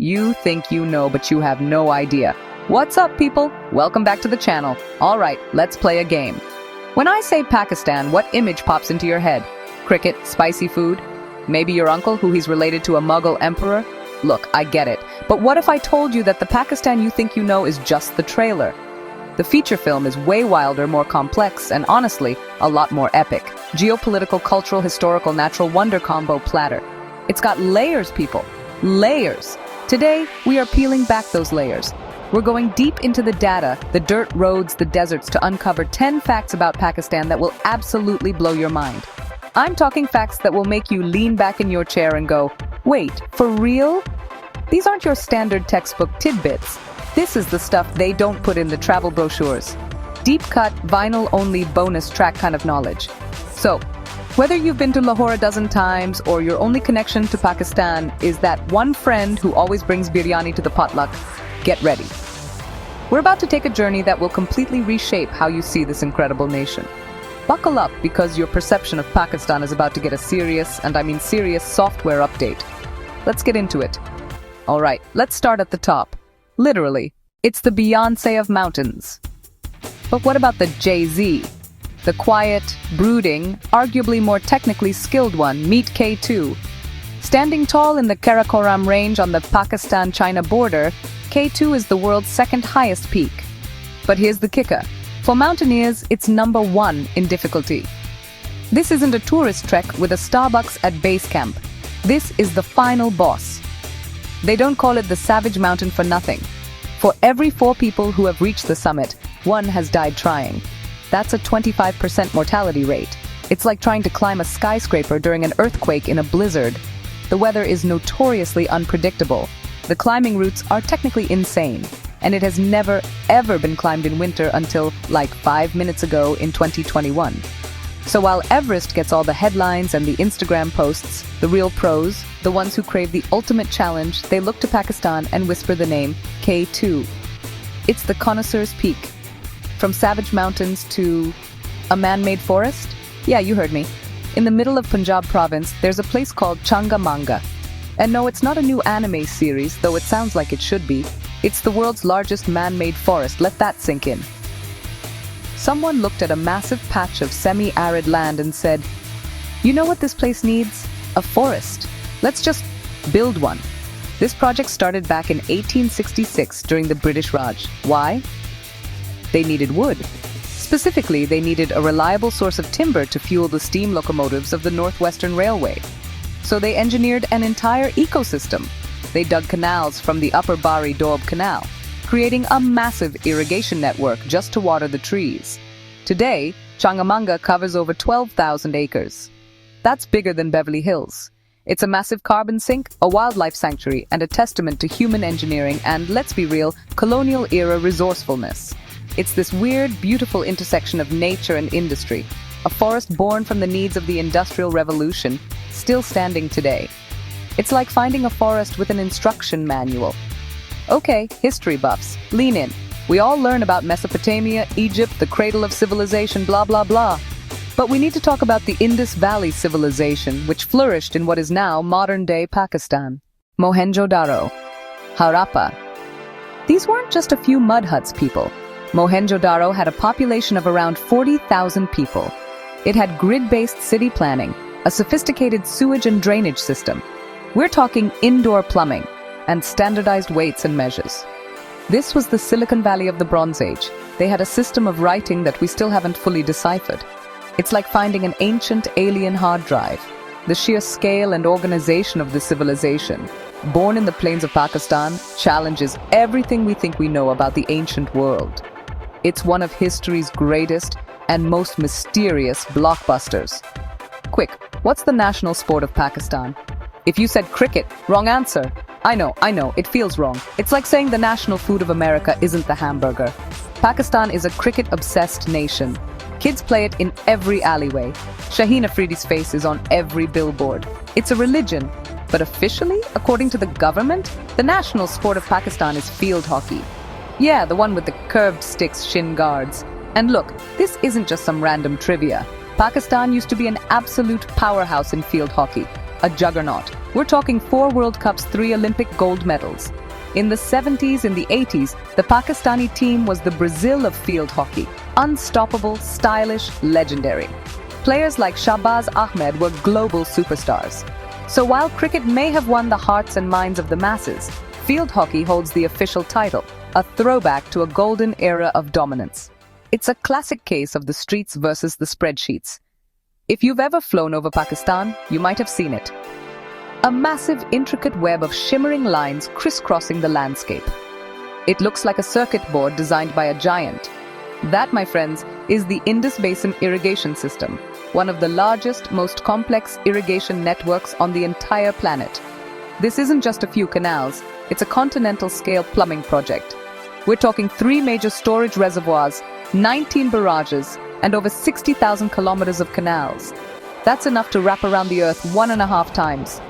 You think you know, but you have no idea. What's up, people? Welcome back to the channel. All right, let's play a game. When I say Pakistan, what image pops into your head? Cricket, spicy food? Maybe your uncle, who he's related to a Mughal emperor? Look, I get it. But what if I told you that the Pakistan you think you know is just the trailer? The feature film is way wilder, more complex, and honestly, a lot more epic. Geopolitical, cultural, historical, natural wonder combo platter. It's got layers, people. Layers. Today, we are peeling back those layers. We're going deep into the data, the dirt roads, the deserts, to uncover 10 facts about Pakistan that will absolutely blow your mind. I'm talking facts that will make you lean back in your chair and go, wait, for real? These aren't your standard textbook tidbits. This is the stuff they don't put in the travel brochures. Deep cut, vinyl-only bonus track kind of knowledge. So, whether you've been to Lahore a dozen times or your only connection to Pakistan is that one friend who always brings biryani to the potluck, get ready. We're about to take a journey that will completely reshape how you see this incredible nation. Buckle up, because your perception of Pakistan is about to get a serious, and I mean serious, software update. Let's get into it. All right, let's start at the top. Literally, it's the Beyoncé of mountains. But what about the Jay-Z? The quiet, brooding, arguably more technically skilled one, meet K2. Standing tall in the Karakoram range on the Pakistan-China border, K2 is the world's second highest peak. But here's the kicker. For mountaineers, it's number one in difficulty. This isn't a tourist trek with a Starbucks at base camp. This is the final boss. They don't call it the Savage Mountain for nothing. For every 4 people who have reached the summit, 1 has died trying. That's a 25% mortality rate. It's like trying to climb a skyscraper during an earthquake in a blizzard. The weather is notoriously unpredictable. The climbing routes are technically insane, and it has never, ever been climbed in winter until, like 5 minutes ago in 2021. So while Everest gets all the headlines and the Instagram posts, the real pros, the ones who crave the ultimate challenge, they look to Pakistan and whisper the name K2. It's the connoisseur's peak. From savage mountains to a man-made forest? Yeah, you heard me. In the middle of Punjab province, there's a place called Changamanga. And no, it's not a new anime series, though it sounds like it should be. It's the world's largest man-made forest. Let that sink in. Someone looked at a massive patch of semi-arid land and said, "You know what this place needs? A forest. Let's just build one." This project started back in 1866 during the British Raj. Why? They needed wood. Specifically, they needed a reliable source of timber to fuel the steam locomotives of the Northwestern Railway. So they engineered an entire ecosystem. They dug canals from the Upper Bari Doab Canal, creating a massive irrigation network just to water the trees. Today, Changamanga covers over 12,000 acres. That's bigger than Beverly Hills. It's a massive carbon sink, a wildlife sanctuary, and a testament to human engineering and, let's be real, colonial-era resourcefulness. It's this weird, beautiful intersection of nature and industry, a forest born from the needs of the Industrial Revolution, still standing today. It's like finding a forest with an instruction manual. Okay, history buffs, lean in. We all learn about Mesopotamia, Egypt, the cradle of civilization, blah blah blah. But we need to talk about the Indus Valley civilization, which flourished in what is now modern-day Pakistan. Mohenjo-daro, Harappa. These weren't just a few mud huts, people. Mohenjo-daro had a population of around 40,000 people. It had grid-based city planning, a sophisticated sewage and drainage system. We're talking indoor plumbing and standardized weights and measures. This was the Silicon Valley of the Bronze Age. They had a system of writing that we still haven't fully deciphered. It's like finding an ancient alien hard drive. The sheer scale and organization of this civilization, born in the plains of Pakistan, challenges everything we think we know about the ancient world. It's one of history's greatest and most mysterious blockbusters. Quick, what's the national sport of Pakistan? If you said cricket, wrong answer. I know, it feels wrong. It's like saying the national food of America isn't the hamburger. Pakistan is a cricket-obsessed nation. Kids play it in every alleyway. Shaheen Afridi's face is on every billboard. It's a religion. But officially, according to the government, the national sport of Pakistan is field hockey. Yeah, the one with the curved sticks shin guards. And look, this isn't just some random trivia. Pakistan used to be an absolute powerhouse in field hockey. a juggernaut. We're talking 4 World Cups, 3 Olympic gold medals. In the 70s and the 80s, the Pakistani team was the Brazil of field hockey. Unstoppable, stylish, legendary. Players like Shahbaz Ahmed were global superstars. So while cricket may have won the hearts and minds of the masses, field hockey holds the official title, a throwback to a golden era of dominance. It's a classic case of the streets versus the spreadsheets. If you've ever flown over Pakistan, you might have seen it. A massive, intricate web of shimmering lines crisscrossing the landscape. It looks like a circuit board designed by a giant. That, my friends, is the Indus Basin irrigation system, one of the largest, most complex irrigation networks on the entire planet. This isn't just a few canals, it's a continental-scale plumbing project. We're talking 3 major storage reservoirs, 19 barrages, and over 60,000 kilometers of canals. That's enough to wrap around the Earth 1.5 times.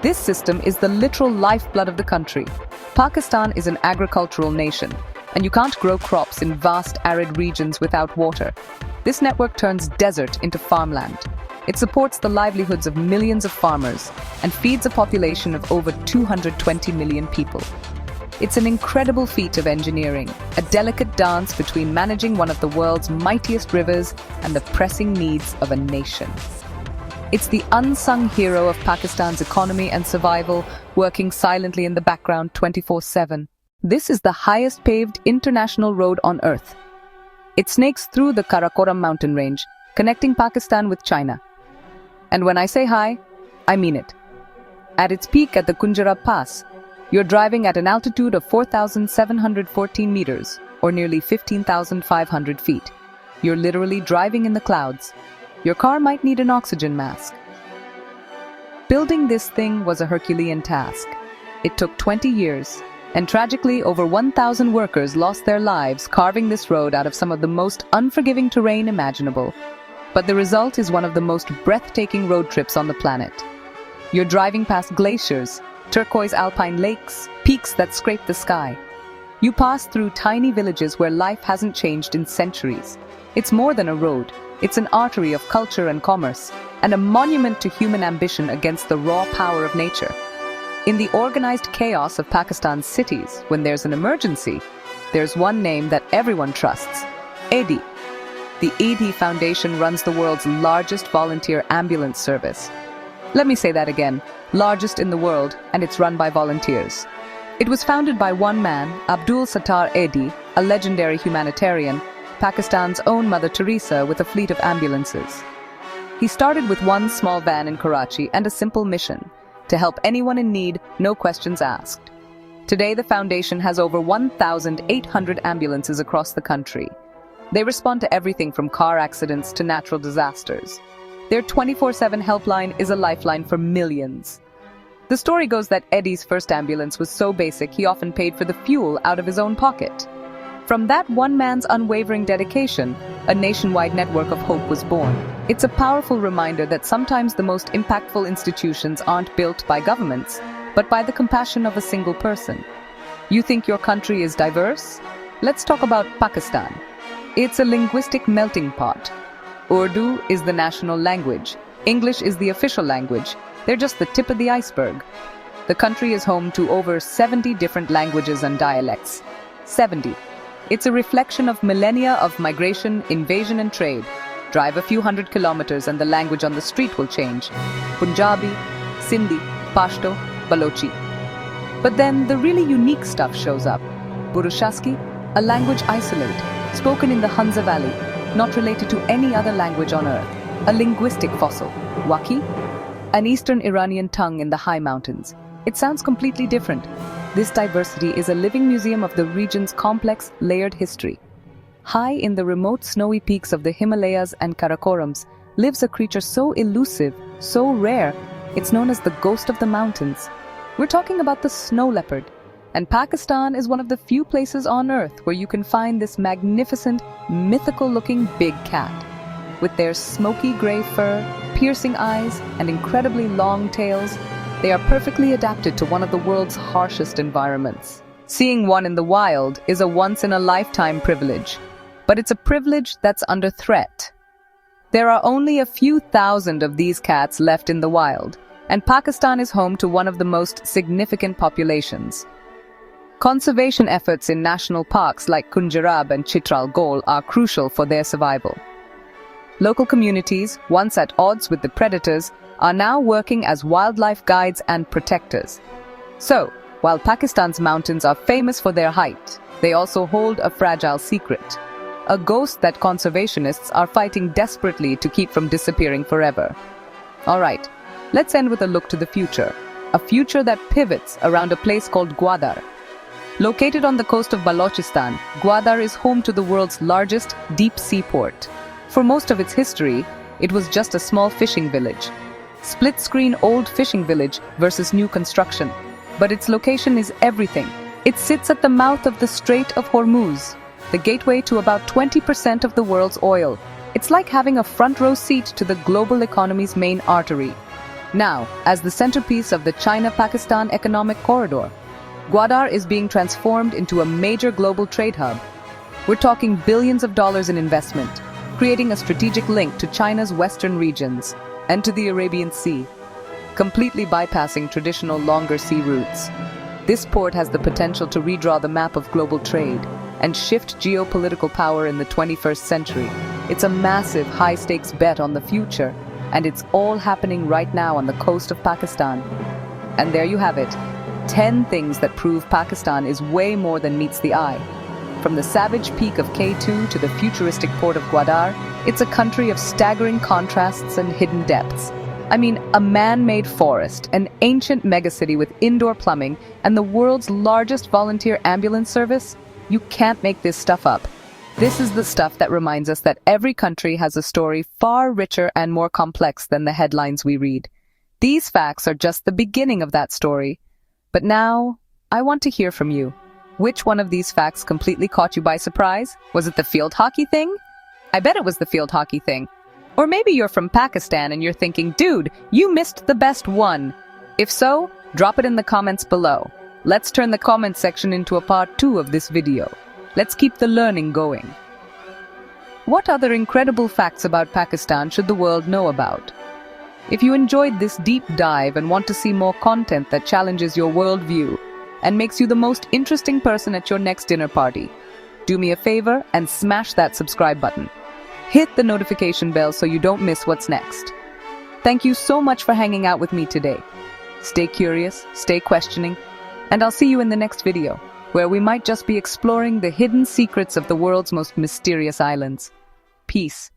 This system is the literal lifeblood of the country. Pakistan is an agricultural nation, and you can't grow crops in vast arid regions without water. This network turns desert into farmland. It supports the livelihoods of millions of farmers and feeds a population of over 220 million people. It's an incredible feat of engineering, a delicate dance between managing one of the world's mightiest rivers and the pressing needs of a nation. It's the unsung hero of Pakistan's economy and survival, working silently in the background 24/7. This is the highest paved international road on Earth. It snakes through the Karakoram mountain range, connecting Pakistan with China. And when I say high, I mean it. At its peak at the Kunjara Pass, you're driving at an altitude of 4,714 meters, or nearly 15,500 feet. You're literally driving in the clouds. Your car might need an oxygen mask. Building this thing was a Herculean task. It took 20 years, and tragically over 1,000 workers lost their lives carving this road out of some of the most unforgiving terrain imaginable. But the result is one of the most breathtaking road trips on the planet. You're driving past glaciers, turquoise alpine lakes, peaks that scrape the sky. You pass through tiny villages where life hasn't changed in centuries. It's more than a road. It's an artery of culture and commerce, and a monument to human ambition against the raw power of nature. In the organized chaos of Pakistan's cities, when there's an emergency, there's one name that everyone trusts: EDI. The EDI Foundation runs the world's largest volunteer ambulance service. Let me say that again, largest in the world, and it's run by volunteers. It was founded by one man, Abdul Sattar EDI, a legendary humanitarian, Pakistan's own Mother Teresa, with a fleet of ambulances. He started with one small van in Karachi and a simple mission: to help anyone in need, no questions asked. Today, the foundation has over 1,800 ambulances across the country. They respond to everything from car accidents to natural disasters. Their 24/7 helpline is a lifeline for millions. The story goes that Eddie's first ambulance was so basic he often paid for the fuel out of his own pocket. From that one man's unwavering dedication, a nationwide network of hope was born. It's a powerful reminder that sometimes the most impactful institutions aren't built by governments, but by the compassion of a single person. You think your country is diverse? Let's talk about Pakistan. It's a linguistic melting pot. Urdu is the national language. English is the official language. They're just the tip of the iceberg. The country is home to over 70 different languages and dialects. 70. It's a reflection of millennia of migration, invasion, and trade. Drive a few hundred kilometers and the language on the street will change. Punjabi, Sindhi, Pashto, Balochi. But then the really unique stuff shows up. Burushaski, a language isolate, spoken in the Hunza Valley, not related to any other language on earth. A linguistic fossil. Waki, an Eastern Iranian tongue in the high mountains. It sounds completely different. This diversity is a living museum of the region's complex, layered history. High in the remote snowy peaks of the Himalayas and Karakorams lives a creature so elusive, so rare, it's known as the ghost of the mountains. We're talking about the snow leopard. And Pakistan is one of the few places on earth where you can find this magnificent, mythical-looking big cat. With their smoky gray fur, piercing eyes, and incredibly long tails, they are perfectly adapted to one of the world's harshest environments. Seeing one in the wild is a once-in-a-lifetime privilege, but it's a privilege that's under threat. There are only a few thousand of these cats left in the wild, and Pakistan is home to one of the most significant populations. Conservation efforts in national parks like Kunjarab and Chitral Gol are crucial for their survival. Local communities, once at odds with the predators, are now working as wildlife guides and protectors. So, while Pakistan's mountains are famous for their height, they also hold a fragile secret, a ghost that conservationists are fighting desperately to keep from disappearing forever. Alright, let's end with a look to the future, a future that pivots around a place called Gwadar. Located on the coast of Balochistan, Gwadar is home to the world's largest deep-sea port. For most of its history, it was just a small fishing village. Split-screen old fishing village versus new construction. But its location is everything. It sits at the mouth of the Strait of Hormuz, the gateway to about 20% of the world's oil. It's like having a front-row seat to the global economy's main artery. Now, as the centerpiece of the China-Pakistan economic corridor, Gwadar is being transformed into a major global trade hub. We're talking billions of dollars in investment, creating a strategic link to China's western regions and to the Arabian Sea, completely bypassing traditional longer sea routes. This port has the potential to redraw the map of global trade and shift geopolitical power in the 21st century. It's a massive, high-stakes bet on the future, and it's all happening right now on the coast of Pakistan. And there you have it, 10 things that prove Pakistan is way more than meets the eye. From the savage peak of K2 to the futuristic port of Gwadar, it's a country of staggering contrasts and hidden depths. I mean, a man-made forest, an ancient megacity with indoor plumbing, and the world's largest volunteer ambulance service? You can't make this stuff up. This is the stuff that reminds us that every country has a story far richer and more complex than the headlines we read. These facts are just the beginning of that story. But now, I want to hear from you. Which one of these facts completely caught you by surprise? Was it the field hockey thing? I bet it was the field hockey thing. Or maybe you're from Pakistan and you're thinking, dude, you missed the best one. If so, drop it in the comments below. Let's turn the comment section into a part 2 of this video. Let's keep the learning going. What other incredible facts about Pakistan should the world know about? If you enjoyed this deep dive and want to see more content that challenges your worldview and makes you the most interesting person at your next dinner party, do me a favor and smash that subscribe button. Hit the notification bell so you don't miss what's next. Thank you so much for hanging out with me today. Stay curious, stay questioning, and I'll see you in the next video, where we might just be exploring the hidden secrets of the world's most mysterious islands. Peace.